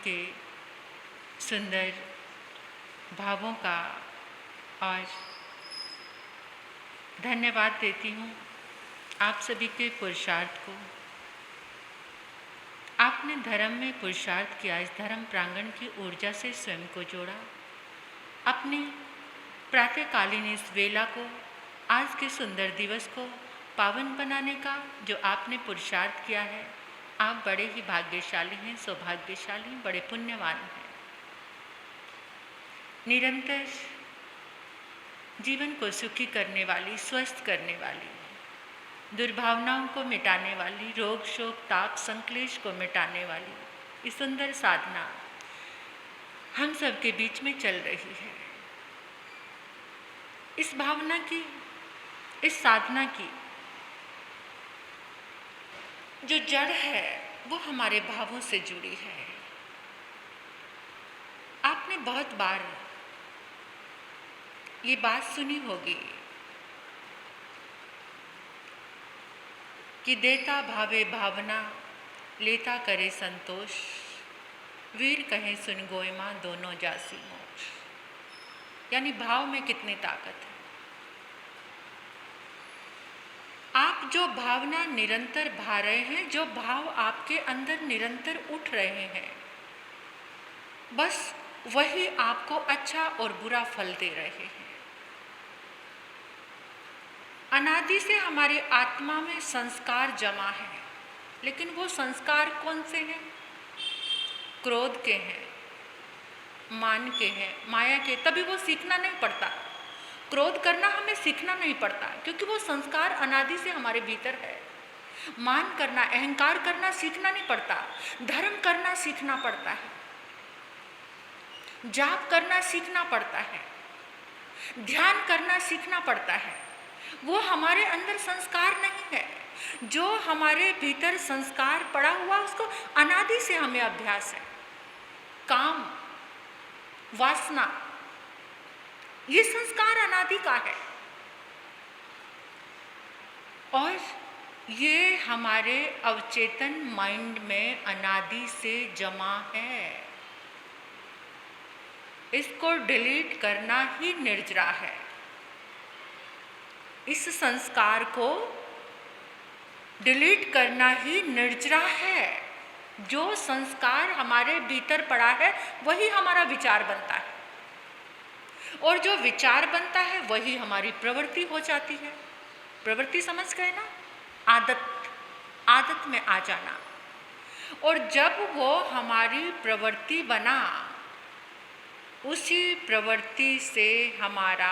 के सुंदर भावों का और धन्यवाद देती हूँ आप सभी के पुरुषार्थ को। आपने धर्म में पुरुषार्थ किया, इस धर्म प्रांगण की ऊर्जा से स्वयं को जोड़ा। अपने प्रातःकालीन इस वेला को, आज के सुंदर दिवस को पावन बनाने का जो आपने पुरुषार्थ किया है, आप बड़े ही भाग्यशाली हैं, सौभाग्यशाली, बड़े पुण्यवान हैं। निरंतर जीवन को सुखी करने वाली, स्वस्थ करने वाली, दुर्भावनाओं को मिटाने वाली, रोग शोक ताप संक्लेश को मिटाने वाली इस सुंदर साधना हम सबके बीच में चल रही है। इस भावना की, इस साधना की जो जड़ है वो हमारे भावों से जुड़ी है। आपने बहुत बार ये बात सुनी होगी कि देता भावे भावना, लेता करे संतोष, वीर कहे सुन गोयमा, दोनों जासी मोक्ष। यानी भाव में कितनी ताकत है। आप जो भावना निरंतर भा रहे हैं, जो भाव आपके अंदर निरंतर उठ रहे हैं, बस वही आपको अच्छा और बुरा फल दे रहे हैं। अनादि से हमारी आत्मा में संस्कार जमा है, लेकिन वो संस्कार कौन से हैं? क्रोध के हैं, मान के हैं, माया के। तभी वो सीखना नहीं पड़ता। क्रोध करना हमें सीखना नहीं पड़ता, क्योंकि वो संस्कार अनादि से हमारे भीतर है। मान करना, अहंकार करना सीखना नहीं पड़ता। धर्म करना सीखना पड़ता है, जाप करना सीखना पड़ता है, ध्यान करना सीखना पड़ता है। वो हमारे अंदर संस्कार नहीं है। जो हमारे भीतर संस्कार पड़ा हुआ, उसको अनादि से हमें अभ्यास है। काम, वासना, ये संस्कार अनादि का है और ये हमारे अवचेतन माइंड में अनादि से जमा है। इसको डिलीट करना ही निर्जरा है। इस संस्कार को डिलीट करना ही निर्जरा है। जो संस्कार हमारे भीतर पड़ा है वही हमारा विचार बनता है, और जो विचार बनता है वही हमारी प्रवृत्ति हो जाती है। प्रवृत्ति समझ गए ना? आदत, आदत में आ जाना। और जब वो हमारी प्रवृत्ति बना, उसी प्रवृत्ति से हमारा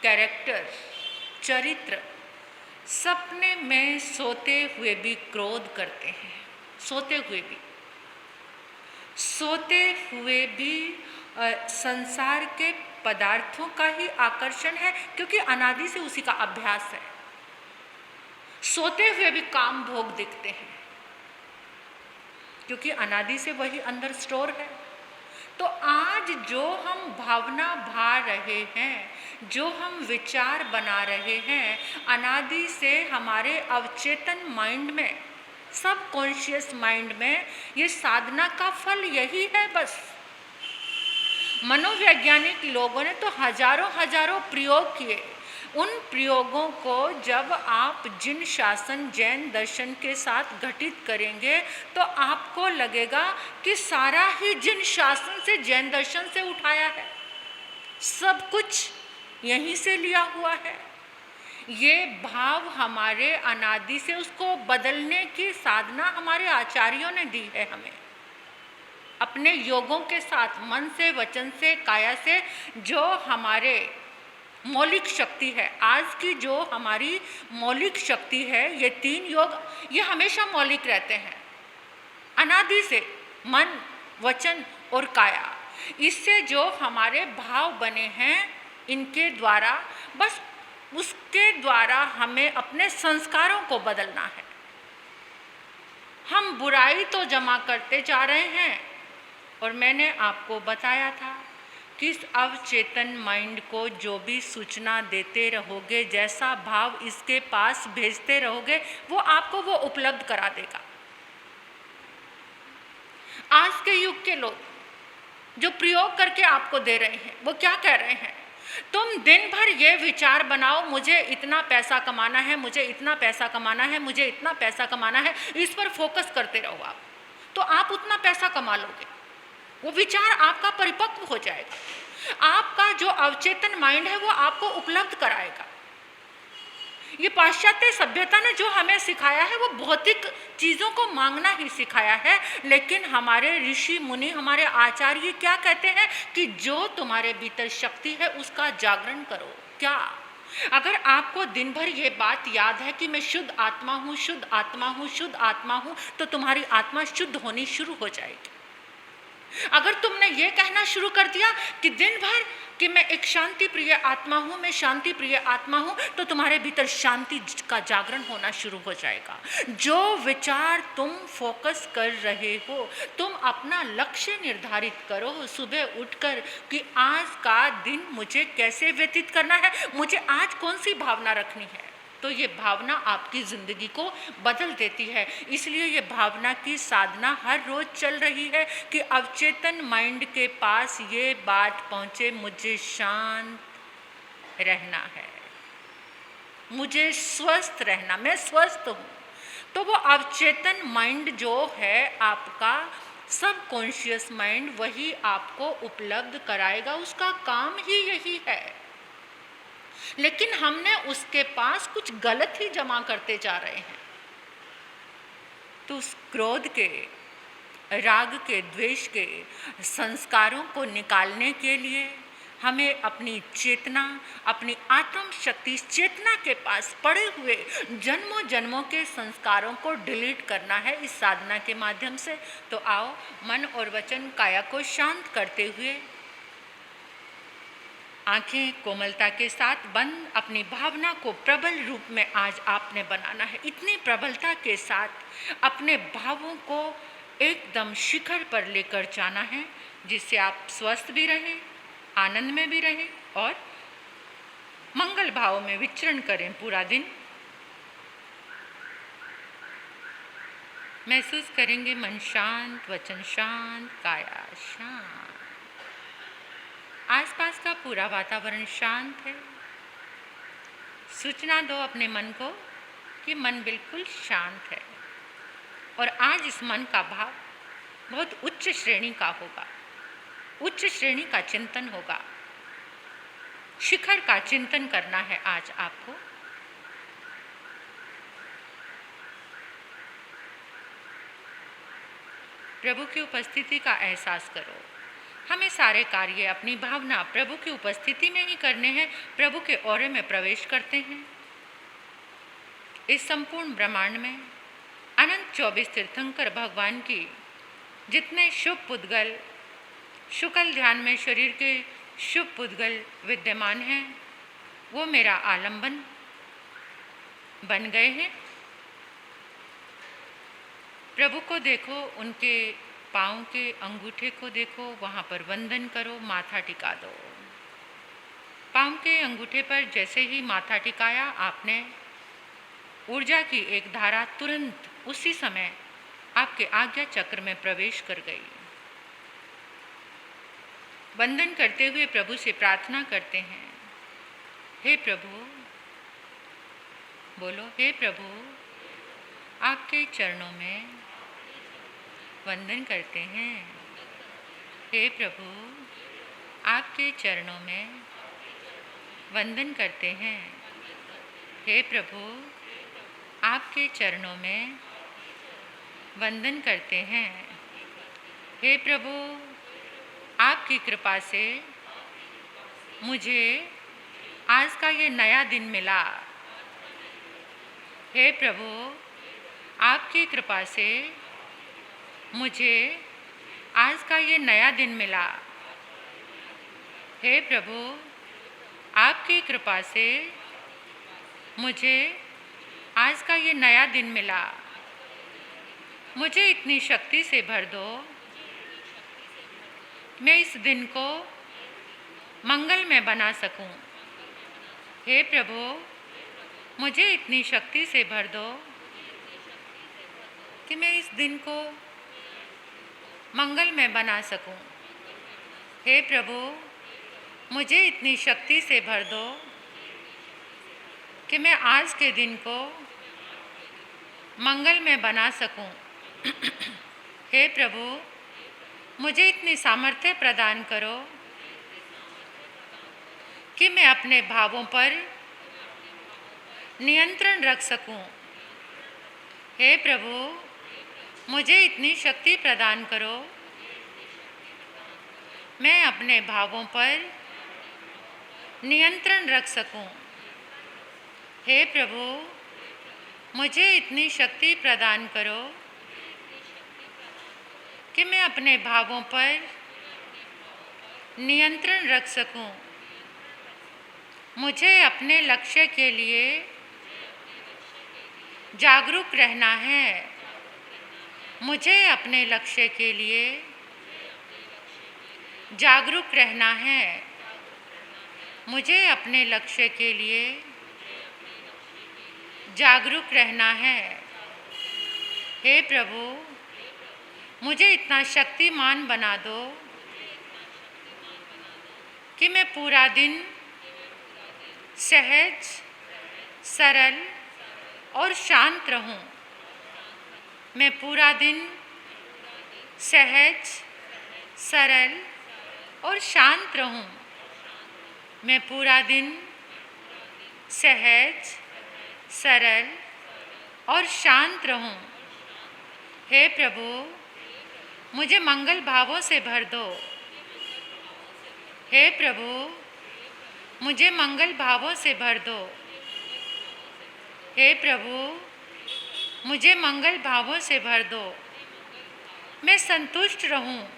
कैरेक्टर, चरित्र, सपने में सोते हुए भी क्रोध करते हैं। सोते हुए भी संसार के पदार्थों का ही आकर्षण है, क्योंकि अनादि से उसी का अभ्यास है। सोते हुए भी काम भोग दिखते हैं, क्योंकि अनादि से वही अंदर स्टोर है। तो आज जो हम भावना भा रहे हैं, जो हम विचार बना रहे हैं, अनादि से हमारे अवचेतन माइंड में, सब कॉन्शियस माइंड में, ये साधना का फल यही है। बस मनोवैज्ञानिक लोगों ने तो हजारों प्रयोग किए। उन प्रयोगों को जब आप जिन शासन, जैन दर्शन के साथ घटित करेंगे, तो आपको लगेगा कि सारा ही जिन शासन से, जैन दर्शन से उठाया है। सब कुछ यहीं से लिया हुआ है। ये भाव हमारे अनादि से, उसको बदलने की साधना हमारे आचार्यों ने दी है हमें। अपने योगों के साथ, मन से, वचन से, काया से, जो हमारे मौलिक शक्ति है, आज की जो हमारी मौलिक शक्ति है, ये 3 योग, ये हमेशा मौलिक रहते हैं अनादि से। मन, वचन और काया, इससे जो हमारे भाव बने हैं, इनके द्वारा, बस उसके द्वारा हमें अपने संस्कारों को बदलना है। हम बुराई तो जमा करते जा रहे हैं, और मैंने आपको बताया था कि इस अवचेतन माइंड को जो भी सूचना देते रहोगे, जैसा भाव इसके पास भेजते रहोगे, वो आपको वो उपलब्ध करा देगा। आज के युग के लोग जो प्रयोग करके आपको दे रहे हैं वो क्या कह रहे हैं, तुम दिन भर ये विचार बनाओ मुझे इतना पैसा कमाना है, मुझे इतना पैसा कमाना है, मुझे इतना पैसा कमाना है, इस पर फोकस करते रहो आप, तो आप उतना पैसा कमा लोगे। वो विचार आपका परिपक्व हो जाएगा, आपका जो अवचेतन माइंड है वो आपको उपलब्ध कराएगा। ये पाश्चात्य सभ्यता ने जो हमें सिखाया है वो भौतिक चीज़ों को मांगना ही सिखाया है, लेकिन हमारे ऋषि मुनि, हमारे आचार्य क्या कहते हैं कि जो तुम्हारे भीतर शक्ति है उसका जागरण करो। क्या अगर आपको दिन भर ये बात याद है कि मैं शुद्ध आत्मा हूँ, शुद्ध आत्मा हूँ, शुद्ध आत्मा हूँ, तो तुम्हारी आत्मा शुद्ध होनी शुरू हो जाएगी। अगर तुमने ये कहना शुरू कर दिया कि दिन भर कि मैं एक शांति प्रिय आत्मा हूँ, मैं शांति प्रिय आत्मा हूँ, तो तुम्हारे भीतर शांति का जागरण होना शुरू हो जाएगा। जो विचार तुम फोकस कर रहे हो, तुम अपना लक्ष्य निर्धारित करो सुबह उठकर कि आज का दिन मुझे कैसे व्यतीत करना है, मुझे आज कौन सी भावना रखनी है, तो ये भावना आपकी ज़िंदगी को बदल देती है। इसलिए ये भावना की साधना हर रोज़ चल रही है कि अवचेतन माइंड के पास ये बात पहुँचे, मुझे शांत रहना है, मुझे स्वस्थ रहना, मैं स्वस्थ हूँ। तो वो अवचेतन माइंड जो है आपका सबकॉन्शियस माइंड, वही आपको उपलब्ध कराएगा, उसका काम ही यही है। लेकिन हमने उसके पास कुछ गलत ही जमा करते जा रहे हैं। तो उस क्रोध के, राग के, द्वेष के संस्कारों को निकालने के लिए हमें अपनी चेतना, अपनी आत्म शक्ति, चेतना के पास पड़े हुए जन्मों जन्मों के संस्कारों को डिलीट करना है इस साधना के माध्यम से। तो आओ मन और वचन काया को शांत करते हुए आंखें कोमलता के साथ बंद, अपनी भावना को प्रबल रूप में आज आपने बनाना है। इतनी प्रबलता के साथ अपने भावों को एकदम शिखर पर लेकर जाना है, जिससे आप स्वस्थ भी रहें, आनंद में भी रहें और मंगल भाव में विचरण करें पूरा दिन। महसूस करेंगे मन शांत, वचन शांत, काया शांत, आसपास का पूरा वातावरण शांत है। सूचना दो अपने मन को कि मन बिल्कुल शांत है और आज इस मन का भाव बहुत उच्च श्रेणी का होगा, उच्च श्रेणी का चिंतन होगा, शिखर का चिंतन करना है आज आपको। प्रभु की उपस्थिति का एहसास करो। हमें सारे कार्य, अपनी भावना प्रभु की उपस्थिति में ही करने हैं। प्रभु के औरे में प्रवेश करते हैं। इस संपूर्ण ब्रह्मांड में अनंत 24 तीर्थंकर भगवान की जितने शुभ पुद्गल, शुक्ल ध्यान में शरीर के शुभ पुद्गल विद्यमान हैं, वो मेरा आलंबन बन गए हैं। प्रभु को देखो, उनके पाँव के अंगूठे को देखो, वहाँ पर वंदन करो, माथा टिका दो। पाँव के अंगूठे पर जैसे ही माथा टिकाया, आपने ऊर्जा की एक धारा तुरंत उसी समय आपके आज्ञा चक्र में प्रवेश कर गई। वंदन करते हुए प्रभु से प्रार्थना करते हैं, हे प्रभु, बोलो, हे प्रभु, आपके चरणों में वंदन करते हैं। हे प्रभु, आपके चरणों में वंदन करते हैं। हे प्रभु, आपके चरणों में वंदन करते हैं। हे प्रभु, आपकी कृपा से मुझे आज का ये नया दिन मिला। हे प्रभु, आपकी कृपा से मुझे आज का ये नया दिन मिला। हे प्रभु, आपकी कृपा से मुझे आज का ये नया दिन मिला। मुझे इतनी शक्ति से भर दो, मैं इस दिन को मंगल में बना सकूं। हे प्रभु, मुझे इतनी शक्ति से भर दो कि मैं इस दिन को मंगल में बना सकूं। हे प्रभु, मुझे इतनी शक्ति से भर दो कि मैं आज के दिन को मंगल में बना सकूं। हे प्रभु, मुझे इतनी सामर्थ्य प्रदान करो कि मैं अपने भावों पर नियंत्रण रख सकूं। हे प्रभु, मुझे इतनी शक्ति प्रदान करो मैं अपने भावों पर नियंत्रण रख सकूं। हे प्रभु, मुझे इतनी शक्ति प्रदान करो कि मैं अपने भावों पर नियंत्रण रख सकूं। मुझे अपने लक्ष्य के लिए जागरूक रहना है। मुझे अपने लक्ष्य के लिए जागरूक रहना है। मुझे अपने लक्ष्य के लिए जागरूक रहना है। हे प्रभु, मुझे इतना शक्तिमान बना दो कि मैं पूरा दिन सहज, सरल और शांत रहूं। मैं पूरा दिन सहज, सरल और शांत रहूं। मैं पूरा दिन सहज, सरल और शांत रहूं। हे प्रभु, मुझे मंगल भावों से भर दो। हे प्रभु, मुझे मंगल भावों से भर दो। हे प्रभु, मुझे मंगल भावों से भर दो। मैं संतुष्ट रहूं।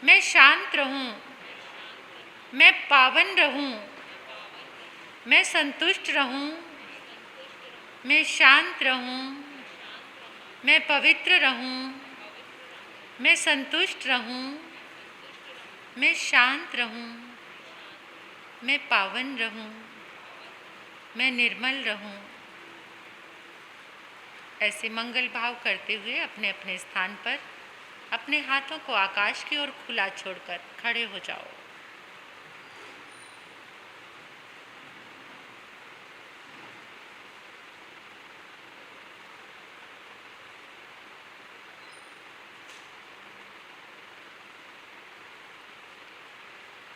मैं शांत रहूं। मैं पावन रहूं। मैं संतुष्ट रहूं। मैं शांत रहूं। मैं पवित्र रहूं। मैं संतुष्ट रहूं। मैं शांत रहूं। मैं पावन रहूं। मैं निर्मल रहूं। ऐसे मंगल भाव करते हुए अपने अपने स्थान पर अपने हाथों को आकाश की ओर खुला छोड़कर खड़े हो जाओ।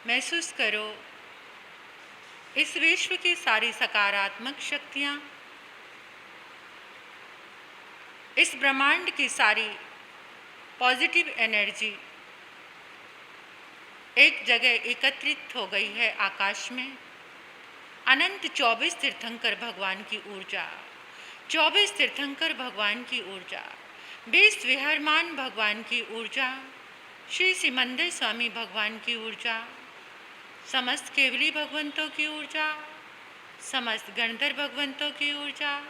महसूस करो इस विश्व की सारी सकारात्मक शक्तियाँ, इस ब्रह्मांड की सारी पॉजिटिव एनर्जी एक जगह एकत्रित हो गई है आकाश में। अनंत 24 तीर्थंकर भगवान की ऊर्जा, 24 तीर्थंकर भगवान की ऊर्जा, 20 विहरमान भगवान की ऊर्जा, श्री सिमंदर स्वामी भगवान की ऊर्जा, समस्त केवली भगवंतों की ऊर्जा, समस्त गणधर भगवंतों की ऊर्जा,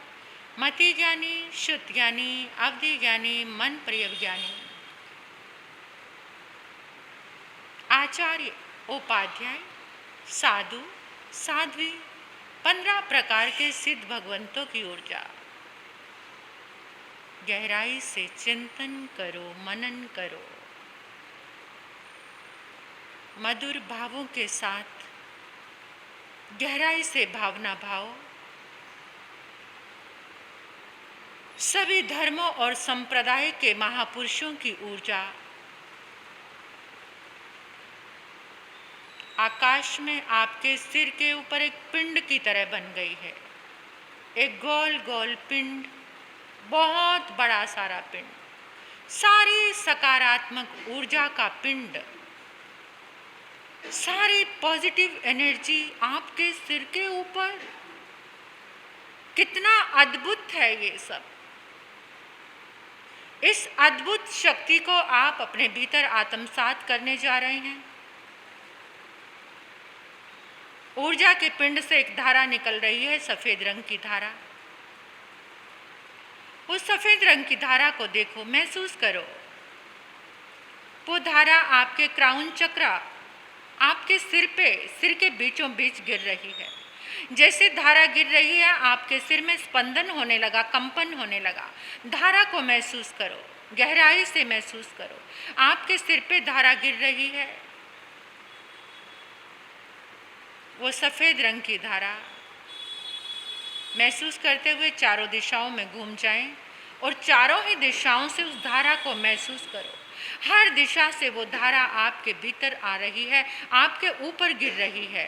मति ज्ञानी, शुद्ध ज्ञानी, अवधि ज्ञानी, मन प्रिय ज्ञानी, आचार्य, उपाध्याय, साधु, साध्वी, 15 प्रकार के सिद्ध भगवंतों की ऊर्जा। गहराई से चिंतन करो, मनन करो। मधुर भावों के साथ गहराई से भावना भाव। सभी धर्मों और संप्रदाय के महापुरुषों की ऊर्जा आकाश में आपके सिर के ऊपर एक पिंड की तरह बन गई है। एक गोल गोल पिंड, बहुत बड़ा सारा पिंड, सारी सकारात्मक ऊर्जा का पिंड, सारी पॉजिटिव एनर्जी आपके सिर के ऊपर। कितना अद्भुत है ये सब। इस अद्भुत शक्ति को आप अपने भीतर आत्मसात करने जा रहे हैं। ऊर्जा के पिंड से एक धारा निकल रही है, सफेद रंग की धारा। उस सफेद रंग की धारा को देखो, महसूस करो। वो धारा आपके क्राउन चक्र, आपके सिर पे, सिर के बीचों बीच गिर रही है। जैसे धारा गिर रही है, आपके सिर में स्पंदन होने लगा, कंपन होने लगा। धारा को महसूस करो, गहराई से महसूस करो। आपके सिर पे धारा गिर रही है, वो सफ़ेद रंग की धारा। महसूस करते हुए चारों दिशाओं में घूम जाएं और चारों ही दिशाओं से उस धारा को महसूस करो। हर दिशा से वो धारा आपके भीतर आ रही है, आपके ऊपर गिर रही है।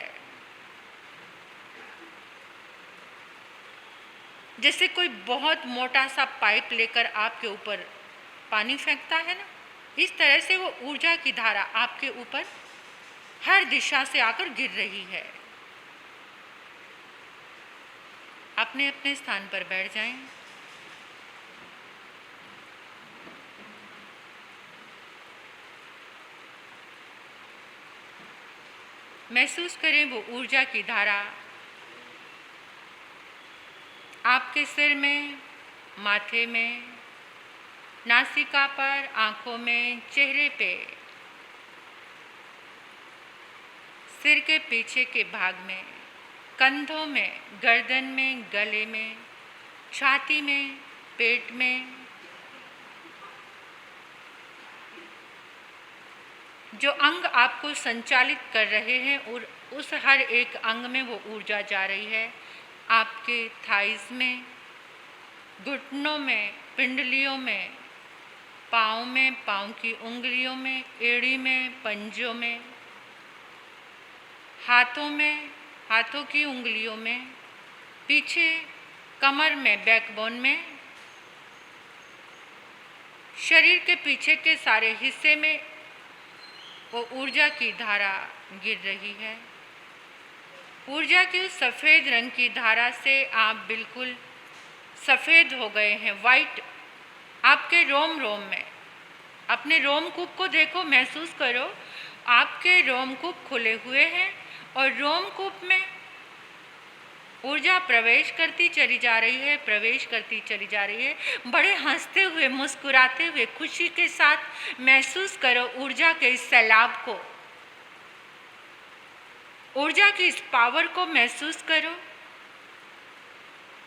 जैसे कोई बहुत मोटा सा पाइप लेकर आपके ऊपर पानी फेंकता है ना, इस तरह से वो ऊर्जा की धारा आपके ऊपर हर दिशा से आकर गिर रही है। अपने अपने स्थान पर बैठ जाएं। महसूस करें वो ऊर्जा की धारा आपके सिर में, माथे में, नासिका पर, आँखों में, चेहरे पे, सिर के पीछे के भाग में, कंधों में, गर्दन में, गले में, छाती में, पेट में। जो अंग आपको संचालित कर रहे हैं और उस हर एक अंग में वो ऊर्जा जा रही है। आपके थाइस में, घुटनों में, पिंडलियों में, पाँव में, पाँव की उंगलियों में, एड़ी में, पंजों में, हाथों में, हाथों की उंगलियों में, पीछे कमर में, बैकबोन में, शरीर के पीछे के सारे हिस्से में वो ऊर्जा की धारा गिर रही है। ऊर्जा की उस सफ़ेद रंग की धारा से आप बिल्कुल सफ़ेद हो गए हैं, वाइट। आपके रोम रोम में, अपने रोमकूप को देखो, महसूस करो, आपके रोमकूप खुले हुए हैं और रोमकूप में ऊर्जा प्रवेश करती चली जा रही है, प्रवेश करती चली जा रही है। बड़े हंसते हुए, मुस्कुराते हुए, खुशी के साथ महसूस करो ऊर्जा के इस सैलाब को, ऊर्जा की इस पावर को महसूस करो।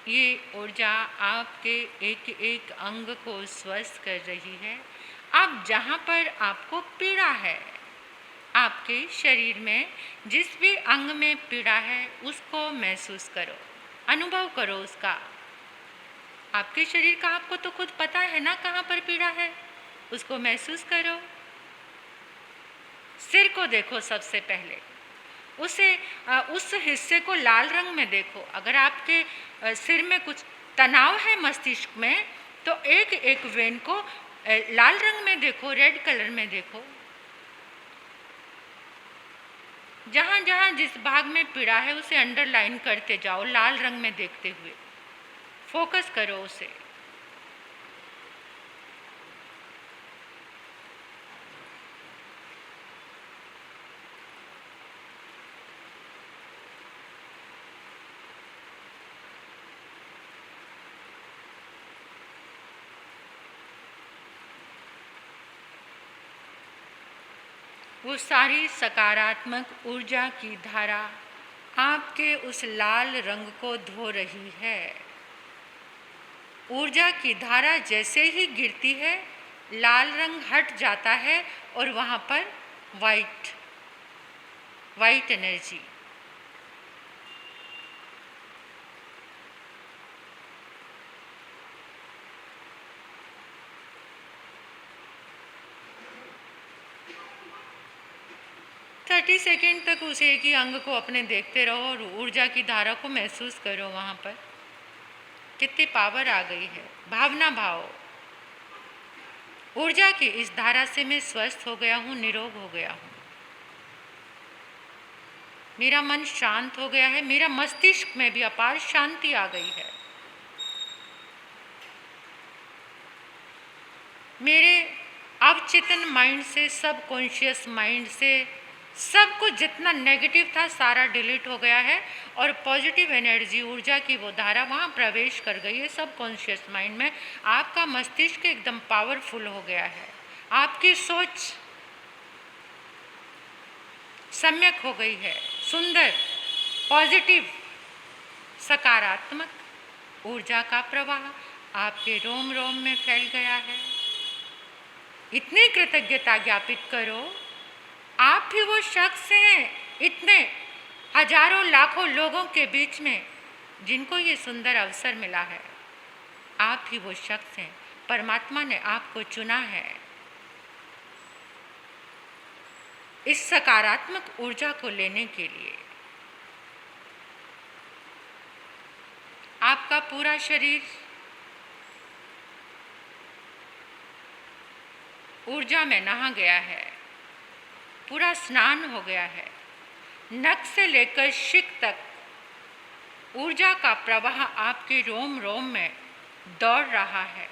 ये ऊर्जा आपके एक एक अंग को स्वस्थ कर रही है। अब जहाँ पर आपको पीड़ा है, आपके शरीर में जिस भी अंग में पीड़ा है उसको महसूस करो, अनुभव करो उसका। आपके शरीर का आपको तो खुद पता है ना कहाँ पर पीड़ा है, उसको महसूस करो। सिर को देखो सबसे पहले, उस हिस्से को लाल रंग में देखो। अगर आपके सिर में कुछ तनाव है मस्तिष्क में, तो एक एक वेन को लाल रंग में देखो, रेड कलर में देखो। जहाँ जहाँ जिस भाग में पीड़ा है उसे अंडरलाइन करते जाओ, लाल रंग में देखते हुए फोकस करो उसे। वो सारी सकारात्मक ऊर्जा की धारा आपके उस लाल रंग को धो रही है। ऊर्जा की धारा जैसे ही गिरती है, लाल रंग हट जाता है और वहाँ पर वाइट एनर्जी। थर्टी सेकेंड तक उस एक ही अंग को अपने देखते रहो और ऊर्जा की धारा को महसूस करो। वहाँ पर कितनी पावर आ गई है, भावना भाव। ऊर्जा की इस धारा से मैं स्वस्थ हो गया हूँ, निरोग हो गया हूँ, मेरा मन शांत हो गया है, मेरा मस्तिष्क में भी अपार शांति आ गई है। मेरे अवचेतन माइंड से, सब कॉन्शियस माइंड से सब कुछ जितना नेगेटिव था सारा डिलीट हो गया है और पॉजिटिव एनर्जी, ऊर्जा की वो धारा वहाँ प्रवेश कर गई है सब कॉन्शियस माइंड में। आपका मस्तिष्क एकदम पावरफुल हो गया है, आपकी सोच सम्यक हो गई है, सुंदर, पॉजिटिव, सकारात्मक ऊर्जा का प्रवाह आपके रोम रोम में फैल गया है। इतनी कृतज्ञता ज्ञापित करो, आप भी वो शख्स हैं इतने हजारों लाखों लोगों के बीच में जिनको ये सुंदर अवसर मिला है। आप ही वो शख्स हैं, परमात्मा ने आपको चुना है इस सकारात्मक ऊर्जा को लेने के लिए। आपका पूरा शरीर ऊर्जा में नहा गया है, पूरा स्नान हो गया है। नख से लेकर शिक तक ऊर्जा का प्रवाह आपके रोम रोम में दौड़ रहा है।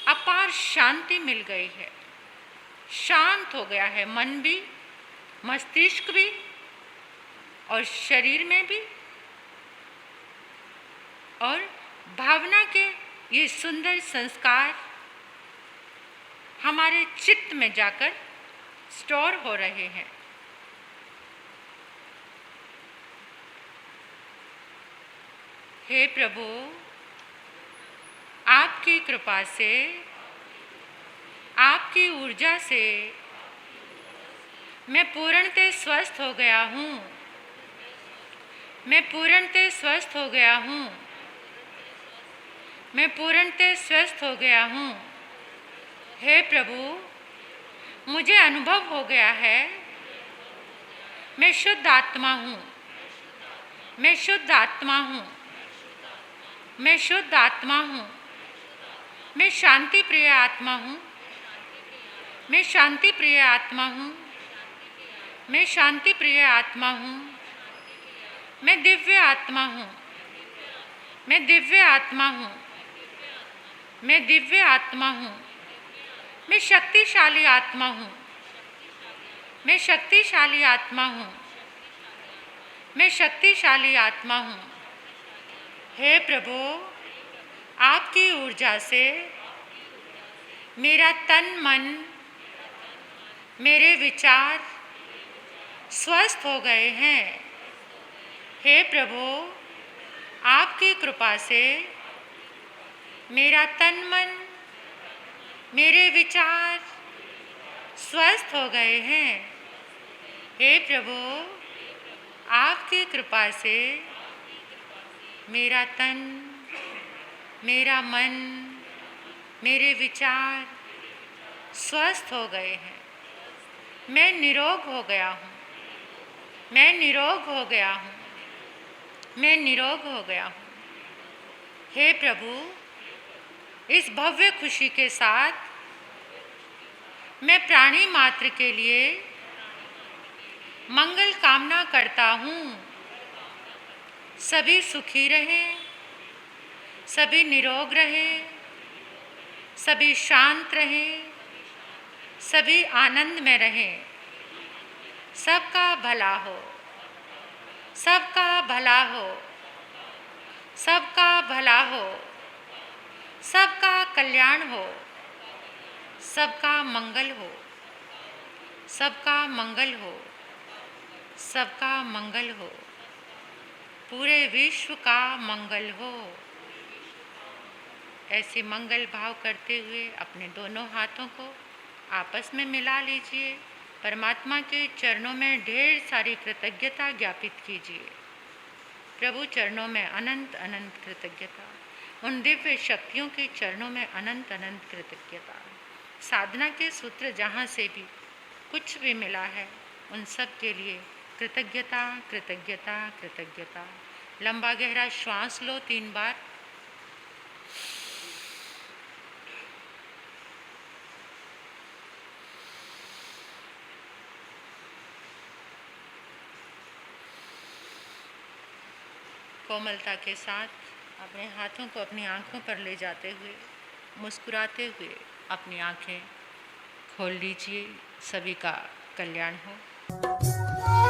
अपार शांति मिल गई है, शांत हो गया है मन भी, मस्तिष्क भी और शरीर में भी। और भावना के ये सुंदर संस्कार हमारे चित्त में जाकर स्टोर हो रहे हैं। हे प्रभु, आपकी कृपा से, आपकी ऊर्जा से मैं पूर्णतः स्वस्थ हो गया हूँ। मैं पूर्णतः स्वस्थ हो गया हूँ। मैं पूर्णतः स्वस्थ हो गया हूँ। हे प्रभु, मुझे अनुभव हो गया है मैं शुद्ध आत्मा हूँ। मैं शुद्ध आत्मा हूँ। मैं शुद्ध आत्मा हूँ। मैं शांति प्रिय आत्मा हूँ। मैं शांति प्रिय आत्मा हूँ। मैं शांति प्रिय आत्मा हूँ। मैं दिव्य आत्मा हूँ। मैं दिव्य आत्मा हूँ। मैं दिव्य आत्मा हूँ। मैं शक्तिशाली आत्मा हूँ। मैं शक्तिशाली आत्मा हूँ। मैं शक्तिशाली आत्मा हूँ। हे प्रभु, आपकी ऊर्जा से मेरा तन मन, मेरे विचार स्वस्थ हो गए हैं। हे प्रभु, आपकी कृपा से मेरा तन मन, मेरे विचार स्वस्थ हो गए हैं। हे प्रभु, आपकी कृपा से मेरा तन, मेरा मन, मेरे विचार स्वस्थ हो गए हैं। मैं निरोग हो गया हूँ। मैं निरोग हो गया हूँ। मैं निरोग हो गया हूँ। हे प्रभु, इस भव्य खुशी के साथ मैं प्राणी मात्र के लिए मंगल कामना करता हूँ। सभी सुखी रहें, सभी निरोग रहें, सभी शांत रहें, सभी आनंद में रहें। सबका भला हो, सबका भला हो, सबका भला हो, सबका कल्याण हो, सबका मंगल हो, सबका मंगल हो, सबका मंगल हो, पूरे विश्व का मंगल हो। ऐसे मंगल भाव करते हुए अपने दोनों हाथों को आपस में मिला लीजिए। परमात्मा के चरणों में ढेर सारी कृतज्ञता ज्ञापित कीजिए। प्रभु चरणों में अनंत अनंत कृतज्ञता, उन दिव्य शक्तियों के चरणों में अनंत अनंत कृतज्ञता। साधना के सूत्र जहाँ से भी कुछ भी मिला है उन सब के लिए कृतज्ञता कृतज्ञता कृतज्ञता। लंबा गहरा श्वास लो 3 बार। कोमलता के साथ अपने हाथों को अपनी आँखों पर ले जाते हुए मुस्कुराते हुए अपनी आँखें खोल लीजिए। सभी का कल्याण हो।